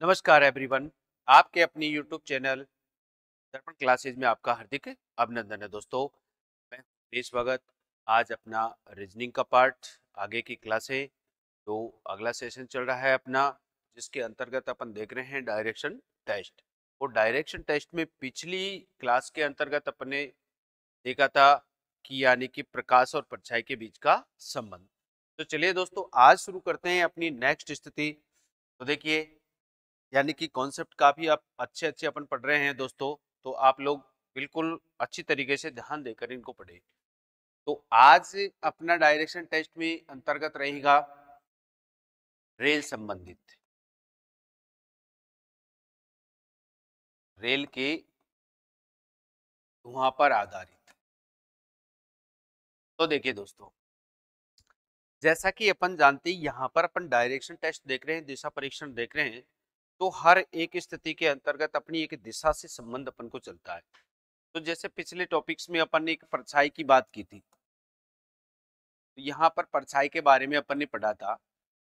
नमस्कार एवरीवन। आपके अपनी यूट्यूब चैनल दर्पण क्लासेज में आपका हार्दिक अभिनंदन है दोस्तों। मैं देश भगत। आज अपना रीजनिंग का पार्ट आगे की क्लासें तो अगला सेशन चल रहा है अपना, जिसके अंतर्गत अपन देख रहे हैं डायरेक्शन टेस्ट। और डायरेक्शन टेस्ट में पिछली क्लास के अंतर्गत अपने देखा था कि यानी कि प्रकाश और परछाई के बीच का संबंध। तो चलिए दोस्तों आज शुरू करते हैं अपनी नेक्स्ट स्थिति। तो देखिए यानी कि कॉन्सेप्ट काफी आप अच्छे अच्छे अपन पढ़ रहे हैं दोस्तों, तो आप लोग बिल्कुल अच्छी तरीके से ध्यान देकर इनको पढ़े। तो आज अपना डायरेक्शन टेस्ट में अंतर्गत रहेगा रेल संबंधित, रेल के धुआं पर आधारित। तो देखिए दोस्तों, जैसा कि अपन जानते हैं यहाँ पर अपन डायरेक्शन टेस्ट देख रहे हैं, दिशा परीक्षण देख रहे हैं। तो हर एक स्थिति के अंतर्गत अपनी एक दिशा से संबंध अपन को चलता है। तो जैसे पिछले टॉपिक्स में अपन ने एक परछाई की बात की थी, तो यहाँ पर परछाई के बारे में अपन ने पढ़ा था।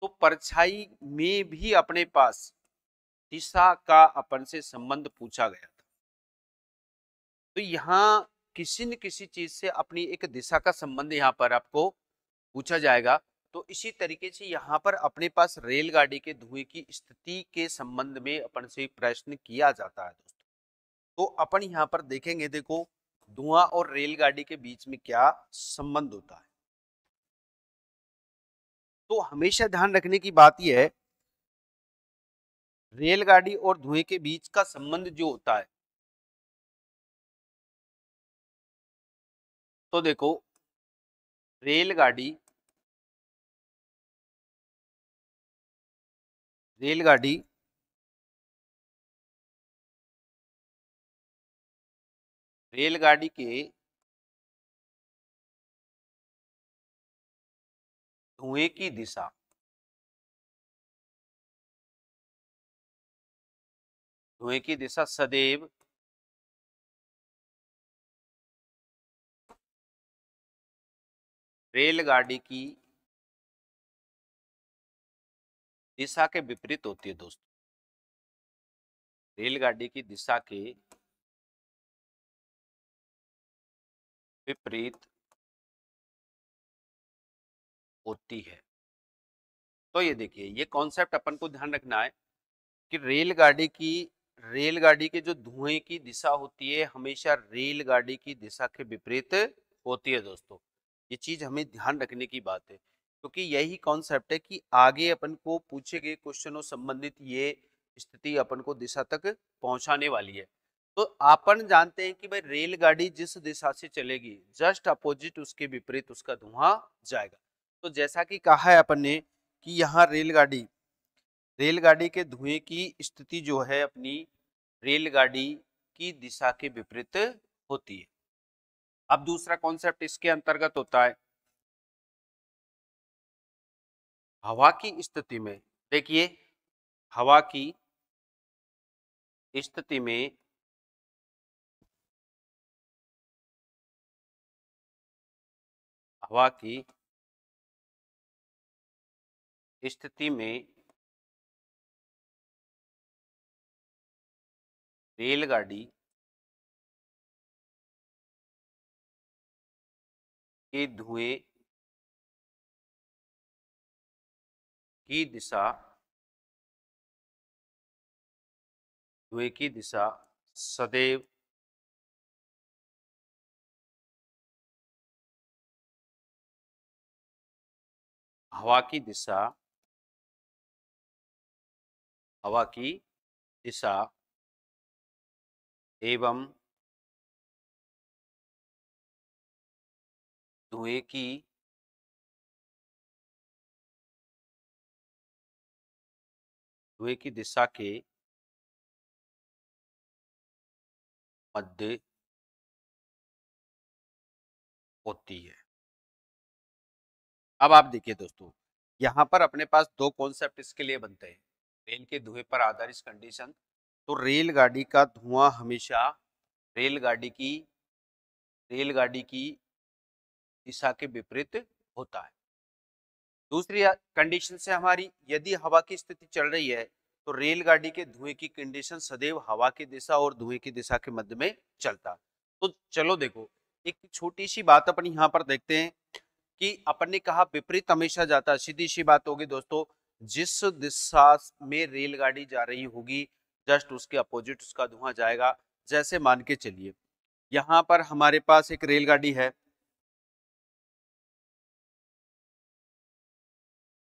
तो परछाई में भी अपने पास दिशा का अपन से संबंध पूछा गया था। तो यहाँ किसी न किसी चीज से अपनी एक दिशा का संबंध यहाँ पर आपको पूछा जाएगा। तो इसी तरीके से यहाँ पर अपने पास रेलगाड़ी के धुएं की स्थिति के संबंध में अपन से प्रश्न किया जाता है दोस्तों। तो अपन यहाँ पर देखेंगे, देखो धुआं और रेलगाड़ी के बीच में क्या संबंध होता है। तो हमेशा ध्यान रखने की बात यह है, रेलगाड़ी और धुएं के बीच का संबंध जो होता है, तो देखो रेलगाड़ी रेलगाड़ी रेलगाड़ी के धुएं की दिशा सदैव रेलगाड़ी की दिशा के विपरीत होती है दोस्तों। रेलगाड़ी की दिशा के विपरीत होती है। तो ये देखिए, ये कॉन्सेप्ट अपन को ध्यान रखना है कि रेलगाड़ी के जो धुएं की दिशा होती है हमेशा रेलगाड़ी की दिशा के विपरीत होती है दोस्तों। ये चीज हमें ध्यान रखने की बात है, क्योंकि यही कॉन्सेप्ट है कि आगे अपन को पूछे गए क्वेश्चनों संबंधित ये स्थिति अपन को दिशा तक पहुंचाने वाली है। तो अपन जानते हैं कि भाई रेलगाड़ी जिस दिशा से चलेगी जस्ट अपोजिट उसके विपरीत उसका धुआं जाएगा। तो जैसा कि कहा है अपन ने कि यहाँ रेलगाड़ी के धुएं की स्थिति जो है अपनी रेलगाड़ी की दिशा के विपरीत होती है। अब दूसरा कॉन्सेप्ट इसके अंतर्गत होता है हवा की स्थिति में। देखिए हवा की स्थिति में हवा की स्थिति में रेलगाड़ी के धुएं की दिशा सदैव हवा की दिशा एवं धुएं की दिशा के मध्य होती है। अब आप देखिए दोस्तों, यहाँ पर अपने पास दो कॉन्सेप्ट इसके लिए बनते हैं। रेल के धुएं पर आधारित कंडीशन। तो रेलगाड़ी का धुआं हमेशा रेलगाड़ी की दिशा के विपरीत होता है। दूसरी कंडीशन से हमारी, यदि हवा की स्थिति चल रही है तो रेलगाड़ी के धुएं की कंडीशन सदैव हवा की दिशा और धुएं की दिशा के मध्य में चलता है। तो चलो देखो, एक छोटी सी बात अपन यहाँ पर देखते हैं कि अपन ने कहा विपरीत हमेशा जाता है। सीधी सी बात होगी दोस्तों, जिस दिशा में रेलगाड़ी जा रही होगी जस्ट उसके अपोजिट उसका धुआं जाएगा। जैसे मान के चलिए यहाँ पर हमारे पास एक रेलगाड़ी है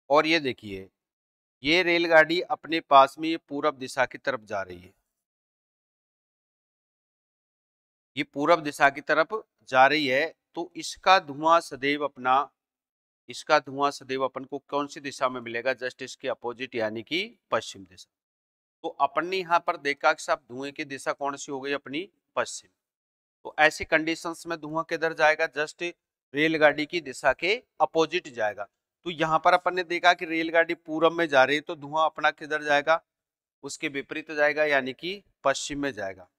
और ये देखिए ये रेलगाड़ी अपने पास में ये पूरब दिशा की तरफ जा रही है। ये पूरब दिशा की तरफ जा रही है, तो इसका धुआं सदैव अपन को कौन सी दिशा में मिलेगा? जस्ट इसके अपोजिट यानी कि पश्चिम दिशा। तो अपन ने यहाँ पर देखा कि साहब धुएं की दिशा कौन सी हो गई अपनी? पश्चिम। तो ऐसी कंडीशंस में धुआं किधर जाएगा? जस्ट रेलगाड़ी की दिशा के अपोजिट जाएगा। तो यहाँ पर अपन ने देखा कि रेलगाड़ी पूरब में जा रही है, तो धुआं अपना किधर जाएगा? उसके विपरीत जाएगा यानी कि पश्चिम में जाएगा।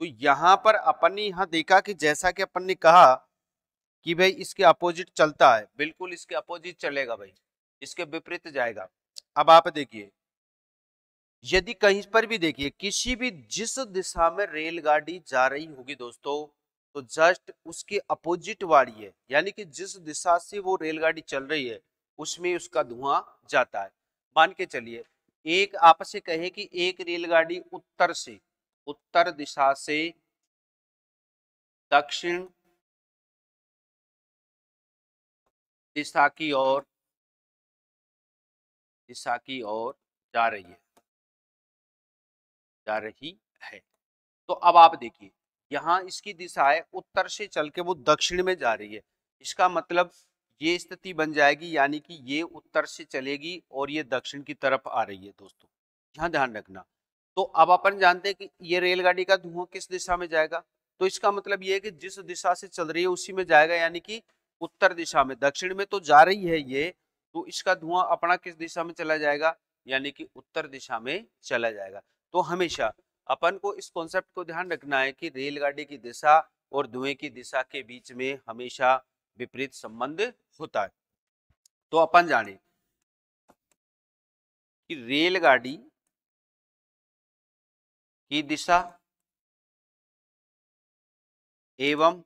तो यहाँ पर अपन ने यहाँ देखा कि जैसा कि अपन ने कहा कि भाई इसके अपोजिट चलता है, बिल्कुल इसके अपोजिट चलेगा भाई, इसके विपरीत जाएगा। अब आप देखिए यदि कहीं पर भी देखिए किसी भी जिस दिशा में रेलगाड़ी जा रही होगी दोस्तों, तो जस्ट उसके अपोजिट वाली है, यानी कि जिस दिशा से वो रेलगाड़ी चल रही है उसमें उसका धुआं जाता है। मान के चलिए एक आपस से कहे कि एक रेलगाड़ी उत्तर दिशा से दक्षिण दिशा की ओर जा रही है। तो अब आप देखिए यहाँ इसकी दिशा है उत्तर से चल के वो दक्षिण में जा रही है। इसका मतलब ये स्थिति बन जाएगी यानी कि ये उत्तर से चलेगी और ये दक्षिण की तरफ आ रही है दोस्तों, यहाँ ध्यान रखना। तो अब अपन जानते हैं कि ये रेलगाड़ी का धुआं किस दिशा में जाएगा, तो इसका मतलब ये है कि जिस दिशा से चल रही है उसी में जाएगा, यानी कि उत्तर दिशा में। दक्षिण में तो जा रही है ये, तो इसका धुआं अपना किस दिशा में चला जाएगा? यानी कि उत्तर दिशा में चला जाएगा। तो हमेशा अपन को इस कॉन्सेप्ट को ध्यान रखना है कि रेलगाड़ी की दिशा और धुएं की दिशा के बीच में हमेशा विपरीत संबंध होता है। तो अपन जाने कि रेलगाड़ी की दिशा एवं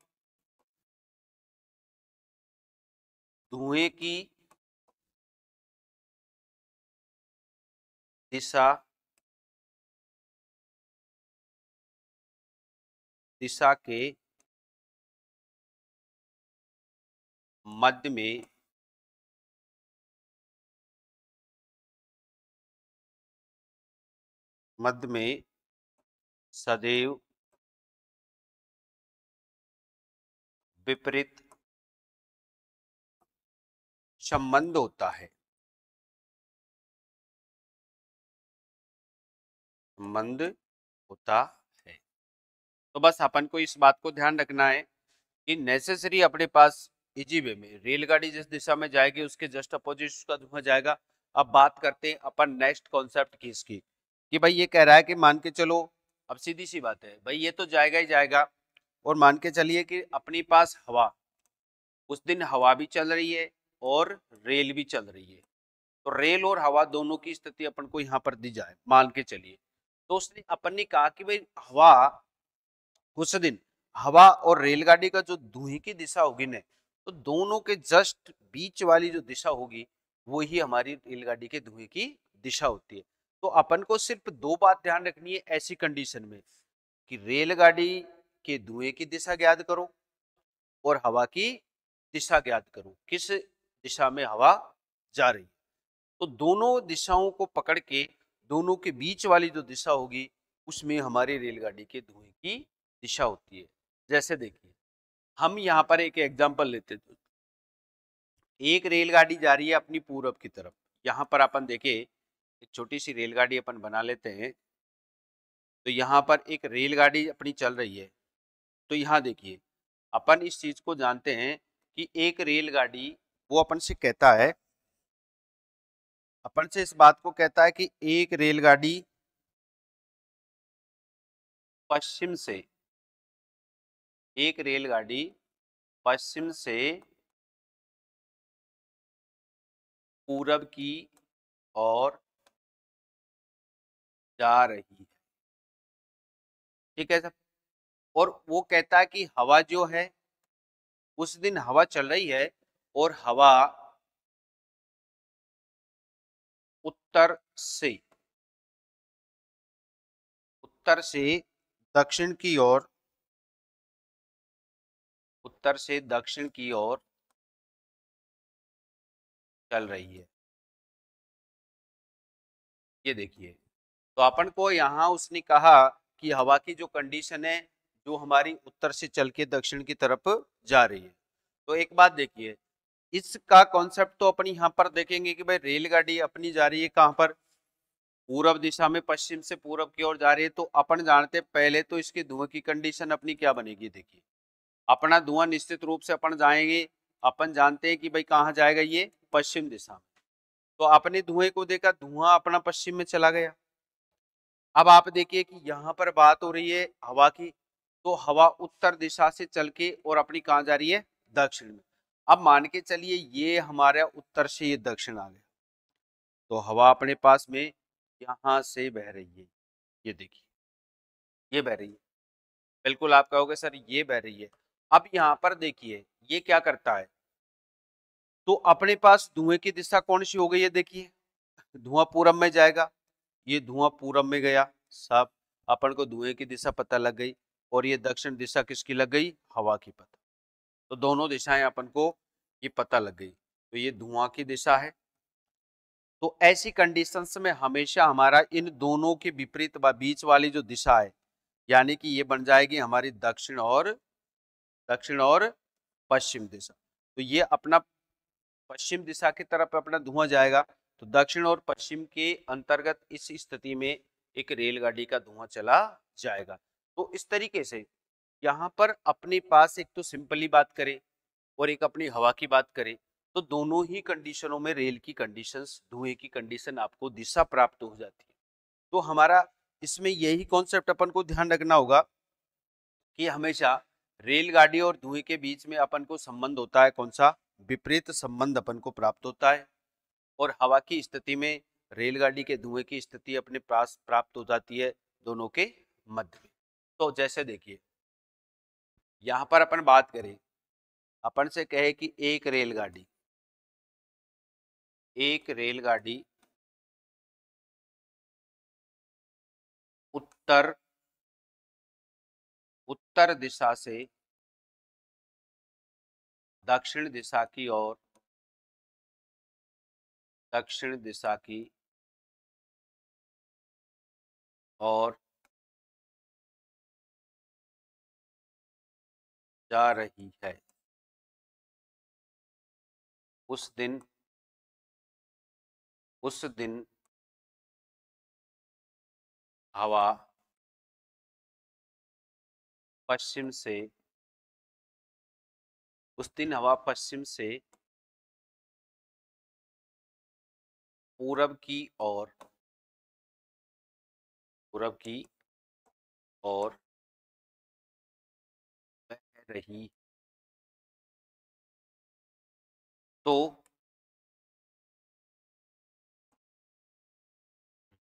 धुएं की दिशा के मध्य में सदैव विपरीत संबंध होता है। तो बस अपन को इस बात को ध्यान रखना है कि नेसेसरी अपने पास इजी वे में रेलगाड़ी जिस दिशा में जाएगी उसके जस्ट अपोजिट उसका धुआं जाएगा। अब बात करते हैं अपन नेक्स्ट कॉन्सेप्ट की इसकी, कि भाई ये कह रहा है कि मान के चलो, अब सीधी सी बात है भाई ये तो जाएगा ही जाएगा, और मान के चलिए कि अपने पास हवा, उस दिन हवा भी चल रही है और रेल भी चल रही है। तो रेल और हवा दोनों की स्थिति अपन को यहाँ पर दी जाए, मान के चलिए। तो उसने अपन ने कहा कि भाई उस दिन हवा और रेलगाड़ी का जो धुएं की दिशा होगी ना, तो दोनों के जस्ट बीच वाली जो दिशा होगी वो ही हमारी रेलगाड़ी के धुएं की दिशा होती है। तो अपन को सिर्फ दो बात ध्यान रखनी है ऐसी कंडीशन में, कि रेलगाड़ी के धुएं की दिशा ज्ञात करो और हवा की दिशा ज्ञात करो, किस दिशा में हवा जा रही है। तो दोनों दिशाओं को पकड़ के दोनों के बीच वाली जो दिशा होगी उसमें हमारी रेलगाड़ी के धुएं की दिशा होती है। जैसे देखिए हम यहाँ पर एक एग्जांपल लेते थे, एक रेलगाड़ी जा रही है अपनी पूरब की तरफ। यहाँ पर अपन देखे एक छोटी सी रेलगाड़ी अपन बना लेते हैं। तो यहाँ पर एक रेलगाड़ी अपनी चल रही है। तो यहाँ देखिए अपन इस चीज को जानते हैं कि एक रेलगाड़ी वो अपन से कहता है, अपन से इस बात को कहता है कि एक रेलगाड़ी पश्चिम से एक रेलगाड़ी पश्चिम से पूरब की ओर जा रही है। ठीक है सर। और वो कहता है कि हवा जो है, उस दिन हवा चल रही है और हवा उत्तर से उत्तर से दक्षिण की ओर, उत्तर से दक्षिण की ओर चल रही है। ये देखिए, तो अपन को यहाँ उसने कहा कि हवा की जो कंडीशन है, जो हमारी उत्तर से चल के दक्षिण की तरफ जा रही है। तो एक बात देखिए, इसका कॉन्सेप्ट तो अपन यहाँ पर देखेंगे कि भाई रेलगाड़ी अपनी जा रही है कहाँ पर, पूरब दिशा में, पश्चिम से पूरब की ओर जा रही है। तो अपन जानते हैं पहले तो इसके धुएं की कंडीशन अपनी क्या बनेगी। देखिए, अपना धुआं निश्चित रूप से अपन जाएंगे, अपन जानते हैं कि भाई कहाँ जाएगा, ये पश्चिम दिशा में। तो अपने धुएं को देखा, धुआं अपना पश्चिम में चला गया। अब आप देखिए कि यहाँ पर बात हो रही है हवा की, तो हवा उत्तर दिशा से चल के और अपनी कहाँ जा रही है, दक्षिण में। अब मान के चलिए ये हमारा उत्तर से ये दक्षिण आ गया, तो हवा अपने पास में यहाँ से बह रही है। ये देखिए, ये बह रही है, बिल्कुल आप कहोगे सर ये बह रही है। अब यहाँ पर देखिए ये क्या करता है, तो अपने पास धुएं की दिशा कौन सी हो गई है, देखिए धुआं पूरब में जाएगा, ये धुआं पूरब में गया सब, अपन को धुएं की दिशा पता लग गई। और ये दक्षिण दिशा किसकी लग गई, हवा की पता। तो दोनों दिशाएं अपन को ये पता लग गई, तो ये धुआं की दिशा है। तो ऐसी कंडीशंस में हमेशा हमारा इन दोनों के विपरीत बीच वाली जो दिशा है, यानी कि ये बन जाएगी हमारी दक्षिण और पश्चिम दिशा। तो ये अपना पश्चिम दिशा की तरफ अपना धुआं जाएगा, तो दक्षिण और पश्चिम के अंतर्गत इस स्थिति में एक रेलगाड़ी का धुआं चला जाएगा। तो इस तरीके से यहाँ पर अपने पास एक तो सिंपली बात करें और एक अपनी हवा की बात करें, तो दोनों ही कंडीशनों में रेल की कंडीशंस, धुएं की कंडीशन आपको दिशा प्राप्त हो जाती है। तो हमारा इसमें यही कॉन्सेप्ट अपन को ध्यान रखना होगा कि हमेशा रेलगाड़ी और धुएं के बीच में अपन को संबंध होता है कौन सा, विपरीत संबंध अपन को प्राप्त होता है। और हवा की स्थिति में रेलगाड़ी के धुएं की स्थिति अपने पास प्राप्त हो जाती है दोनों के मध्य में। तो जैसे देखिए यहाँ पर अपन बात करें, अपन से कहे कि एक रेलगाड़ी उत्तर उत्तर दिशा से दक्षिण दिशा की ओर, दक्षिण दिशा की ओर जा रही है। उस दिन हवा पश्चिम से उस दिन हवा पश्चिम से पूरब की ओर बह रही। तो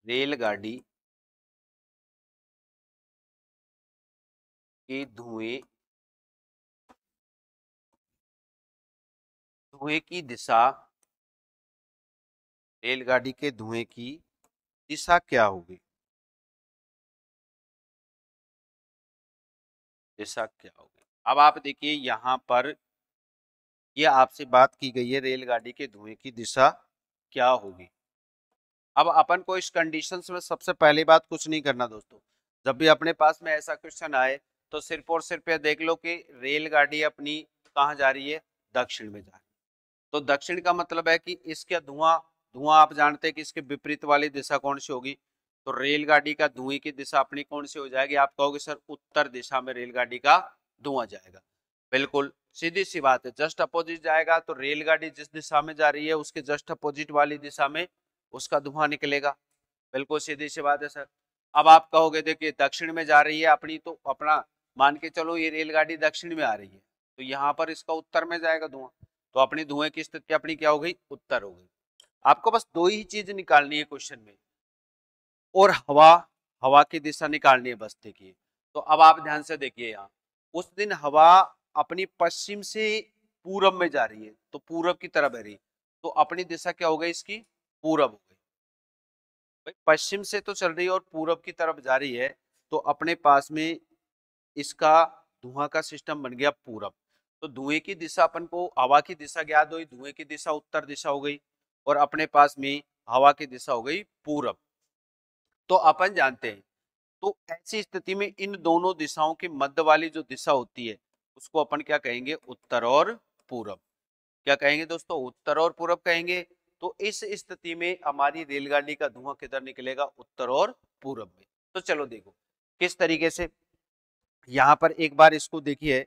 रेलगाड़ी के धुएं की दिशा, रेलगाड़ी के धुएं की दिशा क्या होगी, दिशा क्या होगी। अब आप देखिए यहाँ पर ये आपसे बात की गई है रेलगाड़ी के धुएं की दिशा क्या होगी। अब अपन को इस कंडीशंस में सबसे पहली बात कुछ नहीं करना दोस्तों, जब भी अपने पास में ऐसा क्वेश्चन आए तो सिर्फ और सिर्फ ये देख लो कि रेलगाड़ी अपनी कहाँ जा रही है, दक्षिण में जा रही है। तो दक्षिण का मतलब है कि इसका धुआं धुआं आप जानते हैं कि इसके विपरीत वाली दिशा कौन सी होगी, तो रेलगाड़ी का धुएं की दिशा अपनी कौन सी हो जाएगी, आप कहोगे सर उत्तर दिशा में रेलगाड़ी का धुआं जाएगा। बिल्कुल सीधी सी बात है, जस्ट अपोजिट जाएगा, तो रेलगाड़ी जिस दिशा में जा रही है उसके जस्ट अपोजिट वाली दिशा में उसका धुआं निकलेगा। बिल्कुल सीधी सी बात है सर। अब आप कहोगे देखिए दक्षिण में जा रही है अपनी, तो अपना मान के चलो ये रेलगाड़ी दक्षिण में आ रही है, तो यहाँ पर इसका उत्तर में जाएगा धुआं, तो अपनी धुएं की स्थिति अपनी क्या हो गई, उत्तर हो गई। आपको बस दो ही चीज निकालनी है क्वेश्चन में, और हवा हवा की दिशा निकालनी है बस। देखिए तो अब आप ध्यान से देखिए, यहाँ उस दिन हवा अपनी पश्चिम से पूरब में जा रही है, तो पूरब की तरफ बह रही है, तो अपनी दिशा क्या हो गई इसकी, पूरब हो गई। भाई पश्चिम से तो चल रही है और पूरब की तरफ जा रही है, तो अपने पास में इसका धुआं का सिस्टम बन गया पूरब। तो धुएं की दिशा अपन को, हवा की दिशा ज्ञात हुई, धुएं की दिशा उत्तर दिशा हो गई और अपने पास में हवा की दिशा हो गई पूरब। तो अपन जानते हैं, तो ऐसी स्थिति में इन दोनों दिशाओं के मध्य वाली जो दिशा होती है उसको अपन क्या कहेंगे, उत्तर और पूरब। क्या कहेंगे दोस्तों, उत्तर और पूरब कहेंगे। तो इस स्थिति में हमारी रेलगाड़ी का धुआं किधर निकलेगा, उत्तर और पूरब में। तो चलो देखो किस तरीके से, यहां पर एक बार इसको देखिए,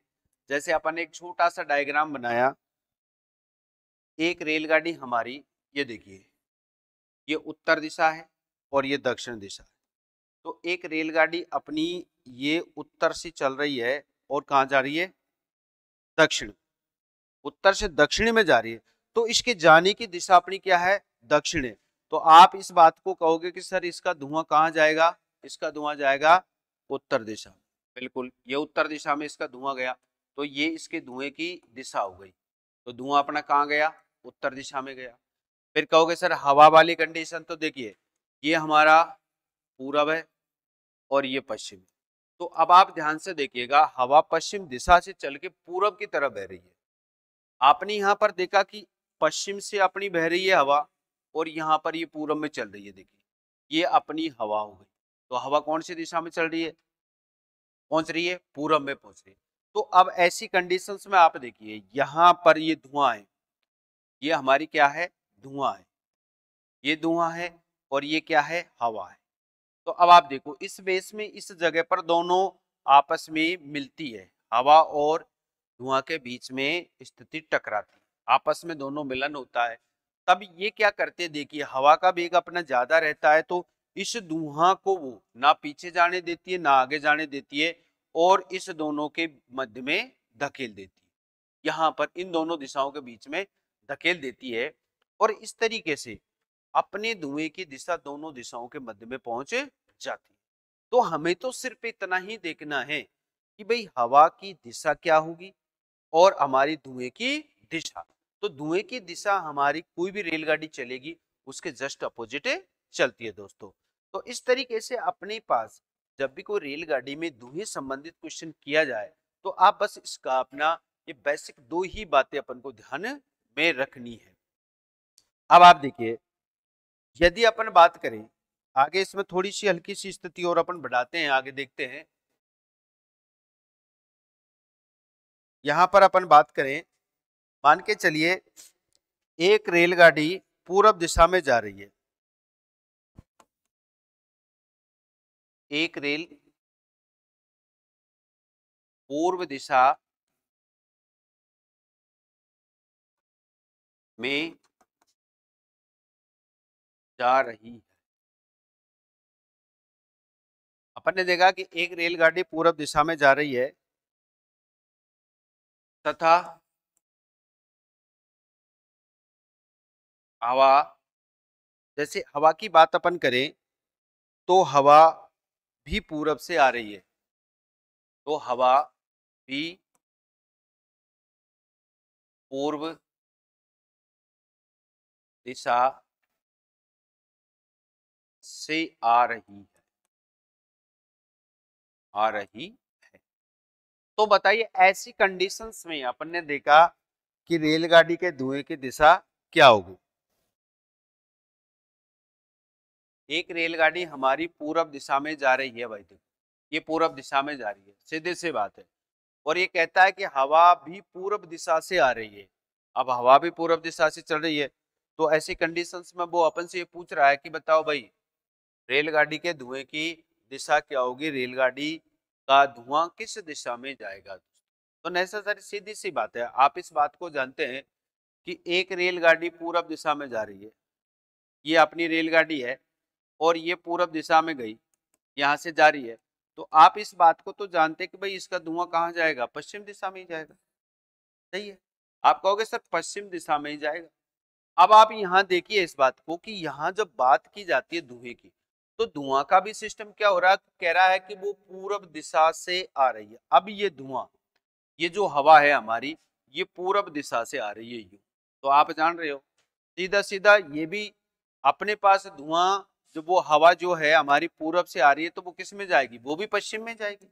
जैसे अपन एक छोटा सा डायग्राम बनाया, एक रेलगाड़ी हमारी, ये देखिए ये उत्तर दिशा है और ये दक्षिण दिशा है। तो एक रेलगाड़ी अपनी ये उत्तर से चल रही है और कहाँ जा रही है, दक्षिण, उत्तर से दक्षिण में जा रही है, तो इसके जाने की दिशा अपनी क्या है, दक्षिण है। तो आप इस बात को कहोगे कि सर इसका धुआं कहाँ जाएगा, इसका धुआं जाएगा उत्तर दिशा। बिल्कुल, ये उत्तर दिशा में इसका धुआं गया, तो ये इसके धुएं की दिशा हो गई। तो धुआं अपना कहाँ गया, उत्तर दिशा में गया। फिर कहोगे सर हवा वाली कंडीशन, तो देखिए ये हमारा पूरब है और ये पश्चिम। तो अब आप ध्यान से देखिएगा, हवा पश्चिम दिशा से चल के पूरब की तरफ बह रही है। आपने यहाँ पर देखा कि पश्चिम से अपनी बह रही है हवा और यहाँ पर ये पूरब में चल रही है। देखिए ये अपनी हवा हो गई। तो हवा कौन सी दिशा में चल रही है, पहुंच रही है पूरब में पहुंच रही है। तो अब ऐसी कंडीशंस में आप देखिए, यहाँ पर ये धुआं है, ये हमारी क्या है, धुआं है, ये धुआं है और ये क्या है, हवा है। तो अब आप देखो इस बेस में, इस जगह पर दोनों आपस में मिलती है, हवा और धुआं के बीच में स्थिति टकराती, आपस में दोनों मिलन होता है। तब ये क्या करते हैं, देखिए हवा का वेग अपना ज्यादा रहता है, तो इस धुआं को वो ना पीछे जाने देती है ना आगे जाने देती है, और इस दोनों के मध्य में धकेल देती है, यहाँ पर इन दोनों दिशाओं के बीच में धकेल देती है। और इस तरीके से अपने धुएं की दिशा दोनों दिशाओं के मध्य में पहुंच जाती है। तो हमें तो सिर्फ इतना ही देखना है कि भाई हवा की दिशा क्या होगी और हमारी धुएं की दिशा। तो धुएं की दिशा हमारी कोई भी रेलगाड़ी चलेगी उसके जस्ट अपोजिट चलती है दोस्तों। तो इस तरीके से अपने पास जब भी कोई रेलगाड़ी में धुएं संबंधित क्वेश्चन किया जाए, तो आप बस इसका अपना ये बेसिक दो ही बातें अपन को ध्यान में रखनी है। अब आप देखिए, यदि अपन बात करें आगे, इसमें थोड़ी सी हल्की सी स्थिति और अपन बढ़ाते हैं, आगे देखते हैं। यहां पर अपन बात करें, मान के चलिए एक रेलगाड़ी पूरब दिशा में जा रही है, एक रेल पूर्व दिशा में जा रही है। अपन ने देखा कि एक रेलगाड़ी पूरब दिशा में जा रही है तथा हवा, जैसे हवा की बात अपन करें तो हवा भी पूरब से आ रही है, तो हवा भी पूर्व दिशा से आ रही है, आ रही है। तो बताइए ऐसी कंडीशंस में अपन ने देखा कि रेलगाड़ी के धुएं की दिशा क्या होगी। एक रेलगाड़ी हमारी पूरब दिशा में जा रही है भाई, देखो ये पूरब दिशा में जा रही है, सीधे से बात है। और ये कहता है कि हवा भी पूरब दिशा से आ रही है। अब हवा भी पूरब दिशा से चल रही है, तो ऐसी कंडीशंस में वो अपन से ये पूछ रहा है कि बताओ भाई रेलगाड़ी के धुएं की दिशा क्या होगी, रेलगाड़ी का धुआं किस दिशा में जाएगा। तो नेसेसरी सीधी सी बात है, आप इस बात को जानते हैं कि एक रेलगाड़ी पूरब दिशा में जा रही है, ये अपनी रेलगाड़ी है और ये पूरब दिशा में गई, यहाँ से जा रही है। तो आप इस बात को तो जानते हैं कि भाई इसका धुआं कहाँ जाएगा, पश्चिम दिशा में ही जाएगा। सही है, आप कहोगे सर पश्चिम दिशा में ही जाएगा। अब आप यहाँ देखिए इस बात को कि यहाँ जब बात की जाती है धुएं की, तो धुआं का भी सिस्टम क्या हो रहा है, कह रहा है कि वो पूरब दिशा से आ रही है। अब ये धुआं, ये जो हवा है हमारी, ये पूरब दिशा से आ रही है यूं। तो आप जान रहे हो सीधा सीधा ये भी अपने पास धुआं, जब वो हवा जो है हमारी पूरब से आ रही है तो वो किस में जाएगी, वो भी पश्चिम में जाएगी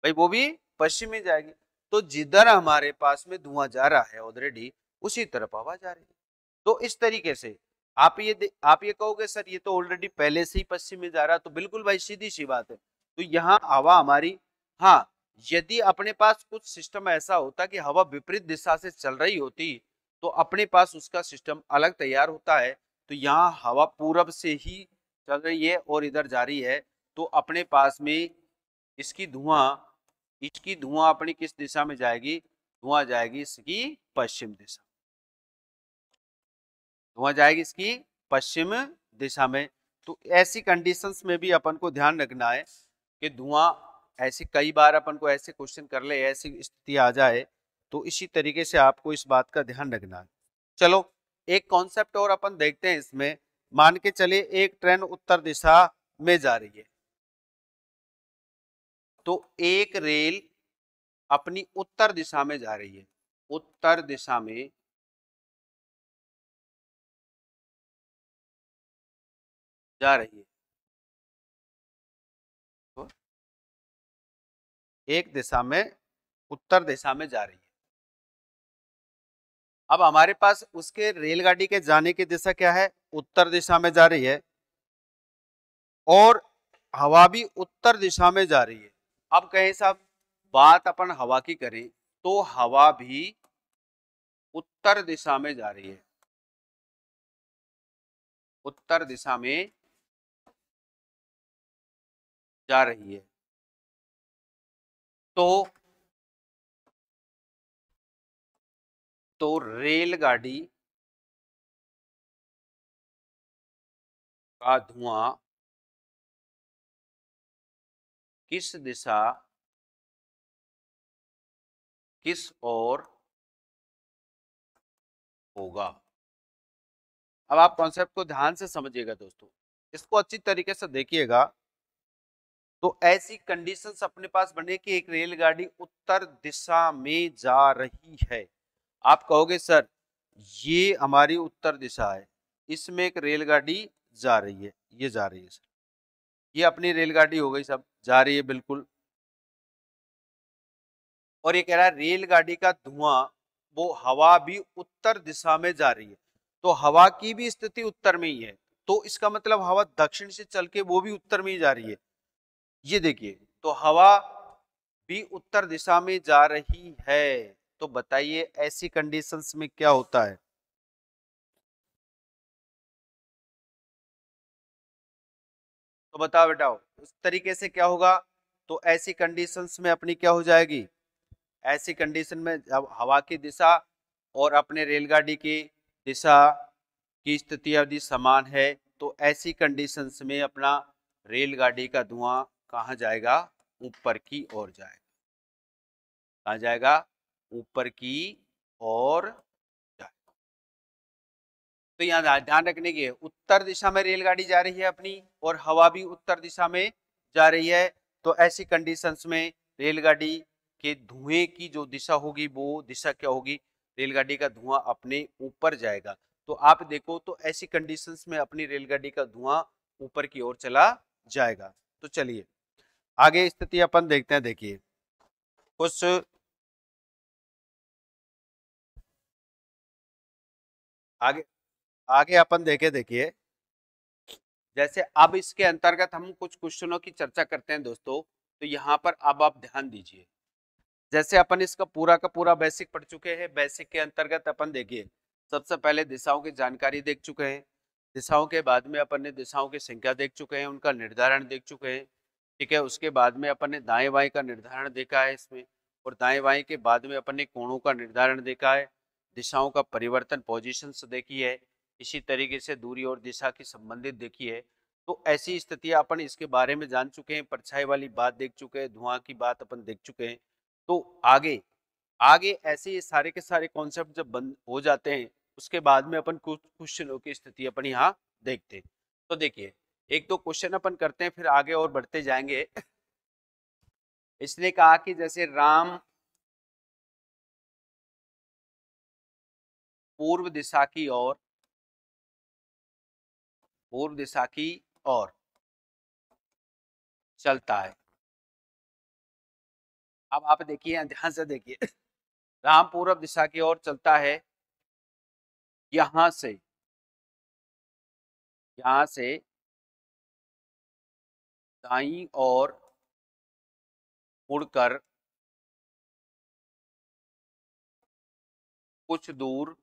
भाई, वो भी पश्चिम में जाएगी। तो जिधर हमारे पास में धुआं जा रहा है ऑलरेडी, उसी तरफ हवा जा रही है। तो इस तरीके से आप ये कहोगे सर ये तो ऑलरेडी पहले से ही पश्चिम में जा रहा है, तो बिल्कुल भाई सीधी सी बात है। तो यहाँ हवा हमारी, हाँ, यदि अपने पास कुछ सिस्टम ऐसा होता कि हवा विपरीत दिशा से चल रही होती तो अपने पास उसका सिस्टम अलग तैयार होता है। तो यहाँ हवा पूरब से ही चल रही है और इधर जा रही है, तो अपने पास में इसकी धुआं अपनी किस दिशा में जाएगी, धुआं जाएगी इसकी पश्चिम दिशा, धुआं जाएगी इसकी पश्चिम दिशा में। तो ऐसी कंडीशंस में भी अपन को ध्यान रखना है कि धुआं, ऐसी कई बार अपन को ऐसे क्वेश्चन कर ले, ऐसी स्थिति आ जाए, तो इसी तरीके से आपको इस बात का ध्यान रखना है। चलो एक कॉन्सेप्ट और अपन देखते हैं इसमें। मान के चले एक ट्रेन उत्तर दिशा में जा रही है, तो एक रेल अपनी उत्तर दिशा में जा रही है, उत्तर दिशा में जा रही है, तो एक दिशा में, उत्तर दिशा में जा रही है। अब हमारे पास उसके रेलगाड़ी के जाने की दिशा क्या है, उत्तर दिशा में जा रही है, और हवा भी उत्तर दिशा में जा रही है। अब कहें साहब बात अपन हवा की करें, तो हवा भी उत्तर दिशा में जा रही है, उत्तर दिशा में जा रही है। तो रेलगाड़ी का धुआं किस दिशा, किस ओर होगा। अब आप कॉन्सेप्ट को ध्यान से समझिएगा दोस्तों, इसको अच्छी तरीके से देखिएगा। तो ऐसी कंडीशंस अपने पास बने कि एक रेलगाड़ी उत्तर दिशा में जा रही है। आप कहोगे सर ये हमारी उत्तर दिशा है, इसमें एक रेलगाड़ी जा रही है, ये जा रही है सर, ये अपनी रेलगाड़ी हो गई, सब जा रही है बिल्कुल। और ये कह रहा है रेलगाड़ी का धुआं, वो हवा भी उत्तर दिशा में जा रही है, तो हवा की भी स्थिति उत्तर में ही है, तो इसका मतलब हवा दक्षिण से चल के वो भी उत्तर में ही जा रही है। ये देखिए, तो हवा भी उत्तर दिशा में जा रही है। तो बताइए ऐसी कंडीशंस में क्या होता है। तो बताओ बेटाओ उस तरीके से क्या होगा। तो ऐसी कंडीशंस में अपनी क्या हो जाएगी, ऐसी कंडीशन में जब हवा की दिशा और अपने रेलगाड़ी की दिशा की स्थिति यदि समान है, तो ऐसी कंडीशंस में अपना रेलगाड़ी का धुआं कहाँ जाएगा, ऊपर की ओर जाएगा। कहाँ जाएगा, ऊपर की ओर जाएगा। तो यहाँ ध्यान रखने की है, उत्तर दिशा में रेलगाड़ी जा रही है अपनी और हवा भी उत्तर दिशा में जा रही है। तो ऐसी कंडीशंस में रेलगाड़ी के धुएं की जो दिशा होगी, वो दिशा क्या होगी, रेलगाड़ी का धुआं अपने ऊपर जाएगा। तो आप देखो, तो ऐसी कंडीशंस में अपनी रेलगाड़ी का धुआं ऊपर की ओर चला जाएगा। तो चलिए आगे स्थिति अपन देखते हैं। देखिए कुछ आगे आगे अपन देखिए, जैसे अब इसके अंतर्गत हम कुछ क्वेश्चनों की चर्चा करते हैं दोस्तों। तो यहाँ पर अब आप ध्यान दीजिए, जैसे अपन इसका पूरा का पूरा बेसिक पढ़ चुके हैं। बेसिक के अंतर्गत अपन देखिए, सबसे पहले दिशाओं की जानकारी देख चुके हैं, दिशाओं के बाद में अपन ने दिशाओं की संख्या देख चुके हैं, उनका निर्धारण देख चुके हैं, ठीक है। उसके बाद में अपन ने दाएं बाएं का निर्धारण देखा है इसमें, और दाएं बाएं के बाद में अपन ने कोणों का निर्धारण देखा है, दिशाओं का परिवर्तन पोजिशन देखी है, इसी तरीके से दूरी और दिशा की संबंधित देखी है। तो ऐसी स्थितियां अपन इसके बारे में जान चुके हैं, परछाई वाली बात देख चुके हैं, धुआं की बात अपन देख चुके हैं। तो आगे आगे ऐसे ये सारे के सारे कॉन्सेप्ट जब बंद हो जाते हैं, उसके बाद में अपन कुछ क्वेश्चनों की स्थिति अपन यहाँ देखते हैं। तो देखिए एक दो क्वेश्चन अपन करते हैं फिर आगे और बढ़ते जाएंगे। इसने कहा कि जैसे राम पूर्व दिशा की ओर, पूर्व दिशा की ओर चलता है। अब आप देखिए, ध्यान से देखिए, राम पूर्व दिशा की ओर चलता है, यहां से, यहां से दाईं ओर मुड़कर कुछ दूर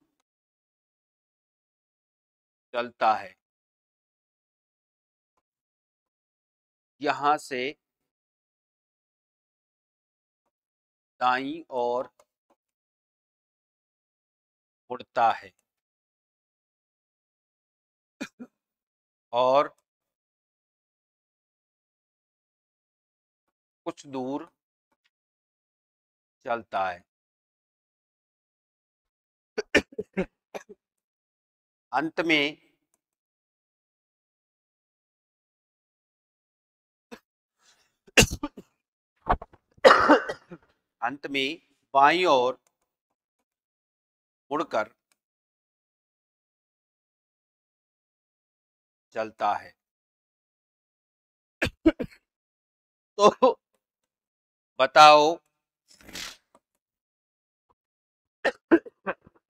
चलता है, यहां से दाईं ओर मुड़ता है और कुछ दूर चलता है। अंत में अंत में बाईं ओर मुड़कर चलता है। तो बताओ,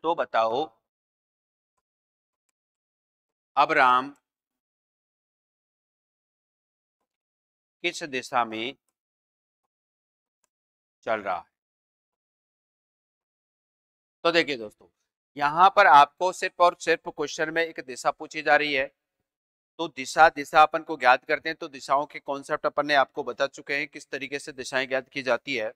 तो बताओ अब राम किस दिशा में चल रहा है। तो देखिए दोस्तों, यहां पर आपको सिर्फ और सिर्फ क्वेश्चन में एक दिशा पूछी जा रही है। तो दिशा दिशा अपन को ज्ञात करते हैं, तो दिशाओं के कॉन्सेप्ट अपन ने आपको बता चुके हैं किस तरीके से दिशाएं ज्ञात की जाती है।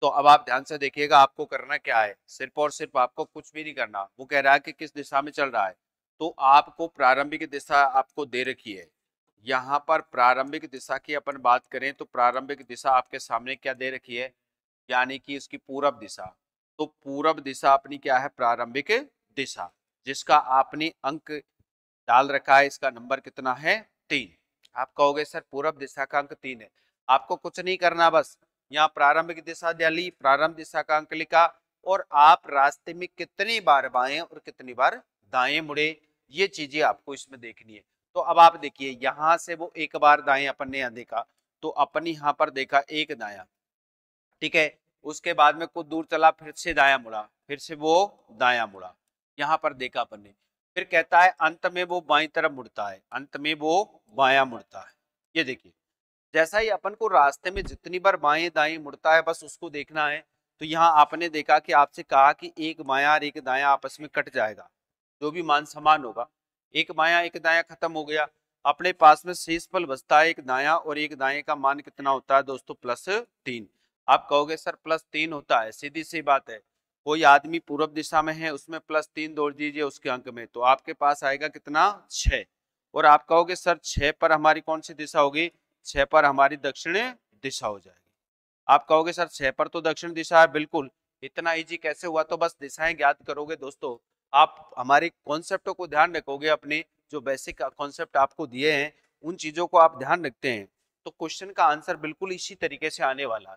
तो अब आप ध्यान से देखिएगा, आपको करना क्या है, सिर्फ और सिर्फ आपको कुछ भी नहीं करना। वो कह रहा है कि किस दिशा में चल रहा है, तो आपको प्रारंभिक दिशा आपको दे रखी है। यहाँ पर प्रारंभिक दिशा की अपन बात करें तो प्रारंभिक दिशा आपके सामने क्या दे रखी है, यानी कि उसकी पूरब दिशा। तो पूरब दिशा अपनी क्या है, प्रारंभिक दिशा, जिसका आपने अंक डाल रखा है। इसका नंबर कितना है, 3। आप कहोगे सर पूरब दिशा का अंक 3 है। आपको कुछ नहीं करना, बस यहाँ प्रारंभिक दिशा डाली, प्रारंभ दिशा का अंक लिखा, और आप रास्ते में कितनी बार बाएं और कितनी बार दाएं मुड़े, ये चीजें आपको इसमें देखनी है। तो अब आप देखिए, यहां से वो एक बार दाएं अपन ने यहाँ देखा, तो अपन यहाँ पर देखा एक दाया, ठीक है। उसके बाद में कुछ दूर चला, फिर से दाया मुड़ा, फिर से वो दाया मुड़ा, यहाँ पर देखा अपन ने। फिर कहता है अंत में वो बाईं तरफ मुड़ता है, अंत में वो बायां मुड़ता है। ये देखिए, जैसा ही अपन को रास्ते में जितनी बार बाएं दाएं मुड़ता है, बस उसको देखना है। तो यहाँ आपने देखा कि आपसे कहा कि एक बायां और एक दायां आपस में कट जाएगा, जो भी मान समान होगा। एक बायां एक दायां खत्म हो गया, अपने पास में शेष फल बचता है एक दायां, और एक दाएं का मान कितना होता है दोस्तों, +3। आप कहोगे सर +3 होता है, सीधी सी बात है। कोई आदमी पूर्व दिशा में है, उसमें +3 जोड़ दीजिए उसके अंक में, तो आपके पास आएगा कितना, 6। और आप कहोगे सर 6 पर हमारी कौन सी दिशा होगी, 6 पर हमारी दक्षिण दिशा हो जाएगी। आप कहोगे सर 6 पर तो दक्षिण दिशा है, बिल्कुल। इतना इजी कैसे हुआ, तो बस दिशाएं ज्ञात करोगे दोस्तों। आप हमारे कॉन्सेप्टों को ध्यान रखोगे, अपने जो बेसिक कॉन्सेप्ट आपको दिए हैं उन चीजों को आप ध्यान रखते हैं, तो क्वेश्चन का आंसर बिल्कुल इसी तरीके से आने वाला है।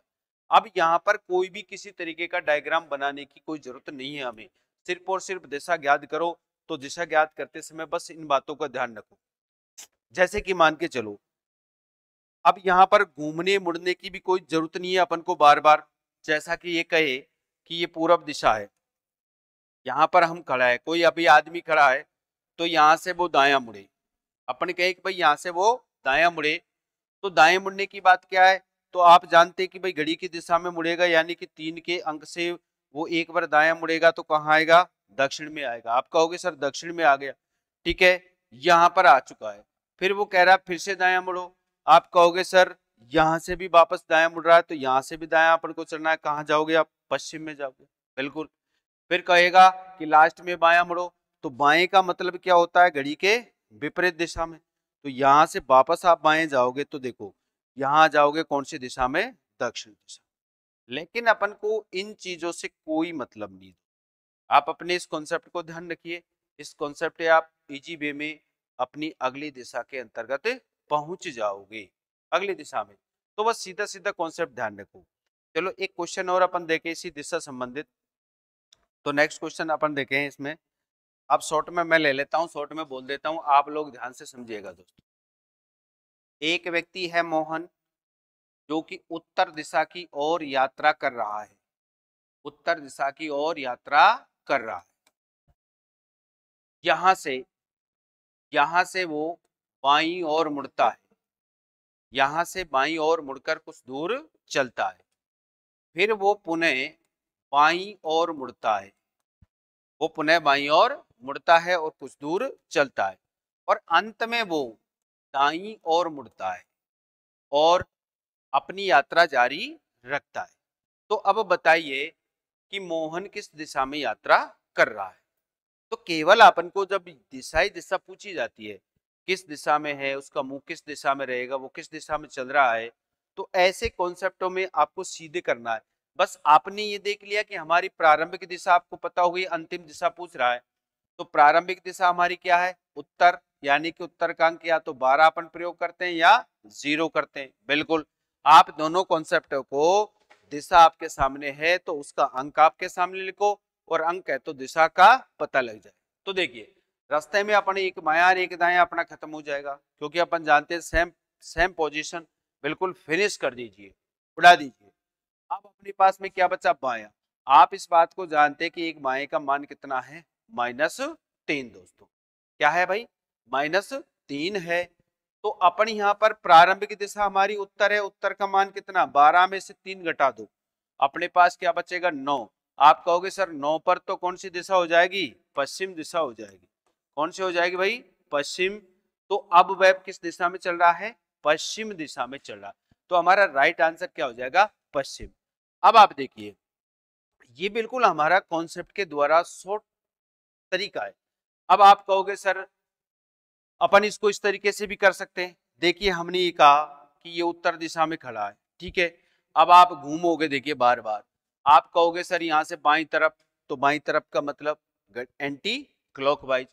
अब यहाँ पर कोई भी किसी तरीके का डायग्राम बनाने की कोई जरूरत नहीं है हमें, सिर्फ और सिर्फ दिशा ज्ञात करो। तो दिशा ज्ञात करते समय बस इन बातों का ध्यान रखो। जैसे कि मान के चलो, अब यहाँ पर घूमने मुड़ने की भी कोई जरूरत नहीं है अपन को बार बार। जैसा कि ये कहे कि ये पूरब दिशा है, यहाँ पर हम खड़ा है, कोई अभी आदमी खड़ा है, तो यहाँ से वो दायां मुड़े, अपन कहे कि भाई यहाँ से वो दायां मुड़े, तो दाएं मुड़ने की बात क्या है, तो आप जानते हैं कि भाई घड़ी की दिशा में मुड़ेगा, यानी कि 3 के अंक से वो एक बार दायां मुड़ेगा, तो कहाँ आएगा, दक्षिण में आएगा। आप कहोगे सर दक्षिण में आ गया, ठीक है, यहाँ पर आ चुका है। फिर वो कह रहा है फिर से दायां मुड़ो, आप कहोगे सर यहाँ से भी वापस दायां मुड़ रहा है, तो यहाँ से भी दायां अपन को चलना है, कहाँ जाओगे आप, पश्चिम में जाओगे, बिल्कुल। फिर कहेगा कि लास्ट में बायां मुड़ो, तो बाएं का मतलब क्या होता है, घड़ी के विपरीत दिशा में। तो यहां से वापस आप बाएं जाओगे, तो देखो यहां जाओगे कौन सी दिशा में, दक्षिण दिशा। लेकिन अपन को इन चीजों से कोई मतलब नहीं। आप अपने इस कॉन्सेप्ट को ध्यान रखिए, इस कॉन्सेप्ट आप इजी वे में अपनी अगली दिशा के अंतर्गत पहुंच जाओगे, अगली दिशा में। तो बस सीधा सीधा कॉन्सेप्ट ध्यान रखो। चलो एक क्वेश्चन और अपन देखें इसी दिशा संबंधित। तो नेक्स्ट क्वेश्चन अपन देखें इसमें। अब शॉर्ट में मैं ले लेता हूं, शॉर्ट में बोल देता हूं, आप लोग ध्यान से समझिएगा दोस्तों। एक व्यक्ति है मोहन, जो कि उत्तर दिशा की ओर यात्रा कर रहा है, उत्तर दिशा की ओर यात्रा कर रहा है। यहां से वो बाईं ओर मुड़ता है, यहां से बाईं ओर मुड़कर कुछ दूर चलता है, फिर वो पुनः बाईं ओर मुड़ता है, वो पुनः बाईं ओर मुड़ता है और कुछ दूर चलता है, और अंत में वो दाईं ओर मुड़ता है और अपनी यात्रा जारी रखता है। तो अब बताइए कि मोहन किस दिशा में यात्रा कर रहा है। तो केवल अपन को जब दिशा ही दिशा पूछी जाती है, किस दिशा में है, उसका मुंह किस दिशा में रहेगा, वो किस दिशा में चल रहा है, तो ऐसे कॉन्सेप्टों में आपको सीधे करना है। बस आपने ये देख लिया कि हमारी प्रारंभिक दिशा आपको पता होगी, अंतिम दिशा पूछ रहा है। तो प्रारंभिक दिशा हमारी क्या है, उत्तर, यानी कि उत्तर का अंक या तो 12 अपन प्रयोग करते हैं या 0 करते हैं। बिल्कुल, आप दोनों कॉन्सेप्टों को, दिशा आपके सामने है तो उसका अंक आपके सामने लिखो, और अंक है तो दिशा का पता लग जाए। तो देखिए रास्ते में अपने एक बाएं और एक दाएं अपना खत्म हो जाएगा, क्योंकि अपन जानते हैं सेम सेम पोजीशन। बिल्कुल फिनिश कर दीजिए, उड़ा दीजिए। अब अपने पास में क्या बचा, बायां। आप इस बात को जानते हैं कि एक बाएं का मान कितना है, -3 दोस्तों। क्या है भाई, -3 है। तो अपन यहाँ पर प्रारंभिक दिशा हमारी उत्तर है, उत्तर का मान कितना, 12 में से 3 घटा दो, अपने पास क्या बचेगा, 9। आप कहोगे सर 9 पर तो कौन सी दिशा हो जाएगी, पश्चिम दिशा हो जाएगी। कौन सी हो जाएगी भाई, पश्चिम। तो अब वह किस दिशा में चल रहा है, पश्चिम दिशा में चल रहा है। तो हमारा राइट आंसर क्या हो जाएगा, पश्चिम। अब आप देखिए, ये बिल्कुल हमारा कॉन्सेप्ट के द्वारा शॉर्ट तरीका है। अब आप कहोगे सर अपन इसको इस तरीके से भी कर सकते हैं। देखिए हमने ये कहा कि ये उत्तर दिशा में खड़ा है, ठीक है। अब आप घूमोगे, देखिए बार बार आप कहोगे सर यहाँ से बाईं तरफ, तो बाईं तरफ का मतलब एंटी क्लॉकवाइज।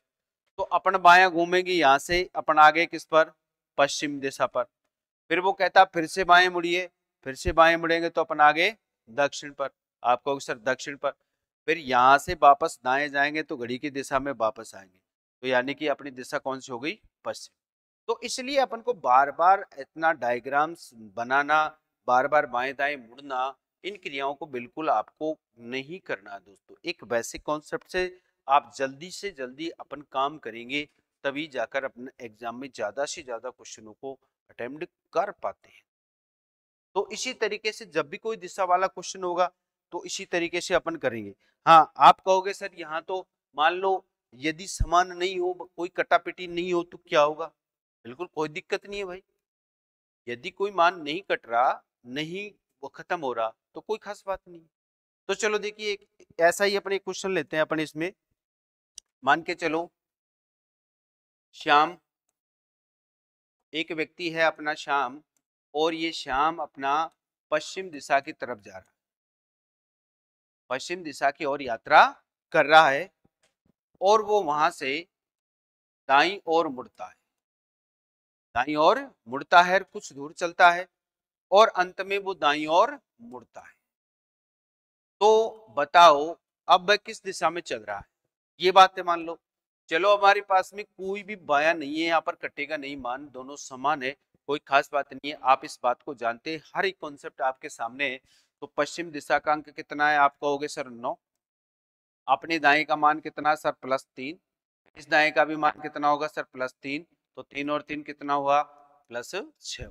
तो अपन बायां घूमेंगे, यहाँ से अपन आगे किस पर, पश्चिम दिशा पर। फिर वो कहता फिर से बाएं मुड़िए, फिर से बाएं मुड़ेंगे तो अपन आगे दक्षिण पर। आप कहोगे सर दक्षिण पर। फिर यहाँ से वापस दाएं जाएंगे तो घड़ी की दिशा में वापस आएंगे, तो यानी कि अपनी दिशा कौन सी हो गई, पश्चिम। तो इसलिए अपन को बार बार इतना डायग्राम्स बनाना, बार बार बाएं दाएं मुड़ना, इन क्रियाओं को बिल्कुल आपको नहीं करना दोस्तों। एक बेसिक कॉन्सेप्ट से आप जल्दी से जल्दी अपन काम करेंगे, तभी जाकर अपने एग्जाम में ज्यादा से ज्यादा क्वेश्चनों को अटेम्प्ट कर पाते हैं। तो इसी तरीके से जब भी कोई दिशा वाला क्वेश्चन होगा तो इसी तरीके से अपन करेंगे। हाँ, आप कहोगे सर यहाँ तो मान लो यदि समान नहीं हो, कोई कटापिटी नहीं हो तो क्या होगा, बिल्कुल कोई दिक्कत नहीं है भाई। यदि कोई मान नहीं कट रहा, नहीं वो खत्म हो रहा, तो कोई खास बात नहीं। तो चलो देखिए ऐसा ही अपने क्वेश्चन लेते हैं अपन इसमें। मान के चलो श्याम, एक व्यक्ति है अपना श्याम, और ये श्याम अपना पश्चिम दिशा की तरफ जा रहा है, पश्चिम दिशा की ओर यात्रा कर रहा है, और वो वहां से दाईं ओर मुड़ता है, दाईं ओर मुड़ता है, कुछ दूर चलता है, और अंत में वो दाईं ओर मुड़ता है। तो बताओ अब वह किस दिशा में चल रहा है, ये बातें मान लो। चलो हमारे पास में कोई भी बाया नहीं है, यहाँ पर कटेगा नहीं मान, दोनों समान है, कोई खास बात नहीं है। आप इस बात को जानते हैं, हर एक कॉन्सेप्ट आपके सामने है। तो पश्चिम दिशा का अंक कितना है, आप कहोगे सर 9। अपने दाएं का मान कितना, सर +3। इस दाएं का भी मान कितना होगा सर, +3। तो 3 और 3 कितना हुआ, +6।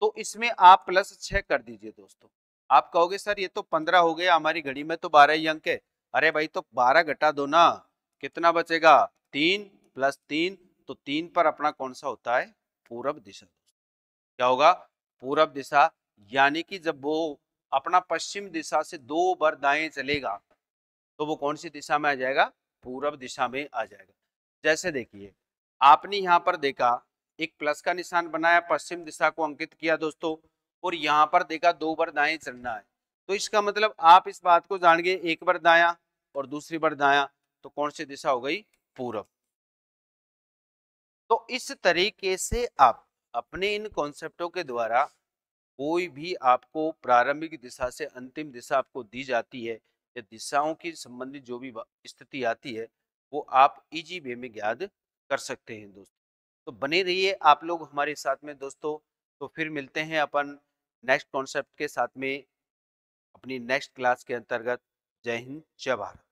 तो इसमें आप +6 कर दीजिए दोस्तों। आप कहोगे सर ये तो 15 हो गया, हमारी घड़ी में तो 12 ही अंक है। अरे भाई तो 12 घटा दो ना, कितना बचेगा, 3 + 3। तो 3 पर अपना कौन सा होता है, पूरब दिशा। क्या होगा, पूरब दिशा। यानी कि जब वो अपना पश्चिम दिशा से 2 बार दाएं चलेगा तो वो कौन सी दिशा में आ जाएगा, पूरब दिशा में आ जाएगा। जैसे देखिए आपने यहाँ पर देखा एक प्लस का निशान बनाया, पश्चिम दिशा को अंकित किया दोस्तों, और यहाँ पर देखा 2 बार दाएं चलना है। तो इसका मतलब आप इस बात को जान गए, एक बार दाया और दूसरी बार दाया, तो कौन सी दिशा हो गई, पूरब। तो इस तरीके से आप अपने इन कॉन्सेप्टों के द्वारा कोई भी आपको प्रारंभिक दिशा से अंतिम दिशा आपको दी जाती है या दिशाओं की संबंधित जो भी स्थिति आती है वो आप इजी वे में याद कर सकते हैं दोस्तों। तो बने रहिए आप लोग हमारे साथ में दोस्तों। तो फिर मिलते हैं अपन नेक्स्ट कॉन्सेप्ट के साथ में अपनी नेक्स्ट क्लास के अंतर्गत। जय हिंद, जय भारत।